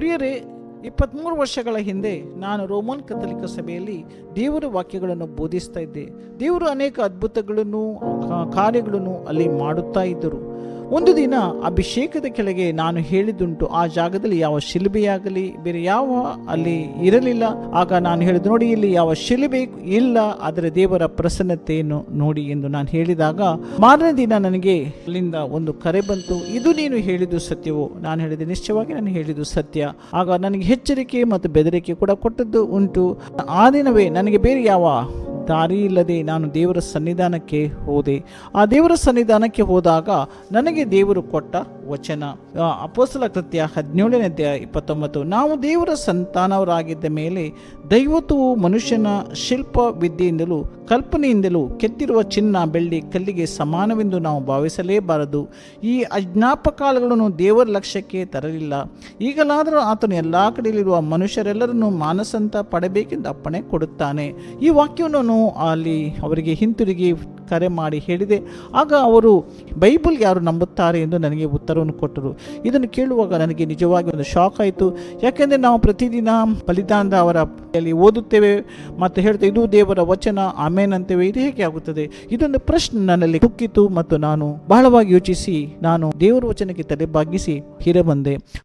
ಪ್ರಿಯರೇ, 23 ವರ್ಷಗಳ ಹಿಂದೆ ನಾನು ರೋಮನ್ ಕಥೋಲಿಕ ಸಭೆಯಲ್ಲಿ ದೇವರ ವಾಕ್ಯಗಳನ್ನು ಬೋಧಿಸ್ತಾ ಇದ್ದೆ. ದೇವರು ಅನೇಕ ಅದ್ಭುತಗಳನ್ನು ಕಾರ್ಯಗಳನ್ನು ಅಲ್ಲಿ ಮಾಡುತ್ತಾ ಇದ್ದರು. ಒಂದು ದಿನ ಅಭಿಷೇಕದ ಕೆಳಗೆ ನಾನು ಹೇಳಿದ್ದುಂಟು, ಆ ಜಾಗದಲ್ಲಿ ಯಾವ ಶಿಲುಬೆಯಾಗಲಿ ಬೇರೆ ಯಾವ ಅಲ್ಲಿ ಇರಲಿಲ್ಲ. ಆಗ ನಾನು ಹೇಳಿದ್ದು, ನೋಡಿ ಇಲ್ಲಿ ಯಾವ ಶಿಲುಬೆ ಇಲ್ಲ, ಆದರೆ ದೇವರ ಪ್ರಸನ್ನತೆಯನ್ನು ನೋಡಿ ಎಂದು ನಾನು ಹೇಳಿದಾಗ ಮಾರನೇ ದಿನ ನನಗೆ ಅಲ್ಲಿಂದ ಒಂದು ಕರೆ ಬಂತು. ಇದು ನೀನು ಹೇಳಿದ್ದು ಸತ್ಯವೋ? ನಾನು ಹೇಳಿದೆ, ನಿಶ್ಚಯವಾಗಿ ನಾನು ಹೇಳಿದ್ದು ಸತ್ಯ. ಆಗ ನನಗೆ ಎಚ್ಚರಿಕೆ ಮತ್ತು ಬೆದರಿಕೆ ಕೂಡ ಕೊಟ್ಟದ್ದು ಉಂಟು. ಆ ದಿನವೇ ನನಗೆ ಬೇರೆ ಯಾವ ದಾರಿ ಇಲ್ಲದೆ ನಾನು ದೇವರ ಸನ್ನಿಧಾನಕ್ಕೆ ಹೋದೆ. ಆ ದೇವರ ಸನ್ನಿಧಾನಕ್ಕೆ ಹೋದಾಗ ನನಗೆ ದೇವರು ಕೊಟ್ಟ ವಚನ ಅಪೊಸ್ತಲ ಕೃತ್ಯ 17ನೇ ಅಧ್ಯಾಯ 29. ನಾವು ದೇವರ ಸಂತಾನವರಾಗಿದ್ದ ಮೇಲೆ ದೈವತ್ವವು ಮನುಷ್ಯನ ಶಿಲ್ಪ ವಿದ್ಯೆಯಿಂದಲೂ ಕಲ್ಪನೆಯಿಂದಲೂ ಕೆತ್ತಿರುವ ಚಿನ್ನ ಬೆಳ್ಳಿ ಕಲ್ಲಿಗೆ ಸಮಾನವೆಂದು ನಾವು ಭಾವಿಸಲೇಬಾರದು. ಈ ಅಜ್ಞಾಪಕಾಲಗಳನ್ನು ದೇವರ ಲಕ್ಷ್ಯಕ್ಕೆ ತರಲಿಲ್ಲ. ಈಗಲಾದರೂ ಆತನು ಎಲ್ಲ ಕಡೆಯಲ್ಲಿರುವ ಮನುಷ್ಯರೆಲ್ಲರನ್ನು ಮಾನಸಂತ ಪಡಬೇಕೆಂದು ಅಪ್ಪಣೆ ಕೊಡುತ್ತಾನೆ. ಈ ವಾಕ್ಯವನ್ನು ಅಲ್ಲಿ ಅವರಿಗೆ ಹಿಂತಿರುಗಿ ಕರೆ ಮಾಡಿ ಹೇಳಿದೆ. ಆಗ ಅವರು ಬೈಬಲ್ ಯಾರು ನಂಬುತ್ತಾರೆ ಎಂದು ನನಗೆ ಉತ್ತರವನ್ನು ಕೊಟ್ಟರು. ಇದನ್ನು ಕೇಳುವಾಗ ನನಗೆ ನಿಜವಾಗಿ ಒಂದು ಶಾಕ್ ಆಯಿತು. ಯಾಕೆಂದರೆ ನಾವು ಪ್ರತಿದಿನ ಬಲಿದಾನದ ಅವರ ಓದುತ್ತೇವೆ ಮತ್ತು ಹೇಳ್ತೇವೆ, ಇದು ದೇವರ ವಚನ, ಆಮೇನ್ ಅಂತೇವೆ. ಇದು ಹೇಗೆ ಆಗುತ್ತದೆ? ಇದೊಂದು ಪ್ರಶ್ನೆ ನನ್ನಲ್ಲಿ ಹುಕ್ಕಿತು ಮತ್ತು ನಾನು ಬಹಳವಾಗಿ ಯೋಚಿಸಿ ನಾನು ದೇವರ ವಚನಕ್ಕೆ ತಲೆ ಬಾಗಿಸಿ ಹಿರ ಬಂದೆ.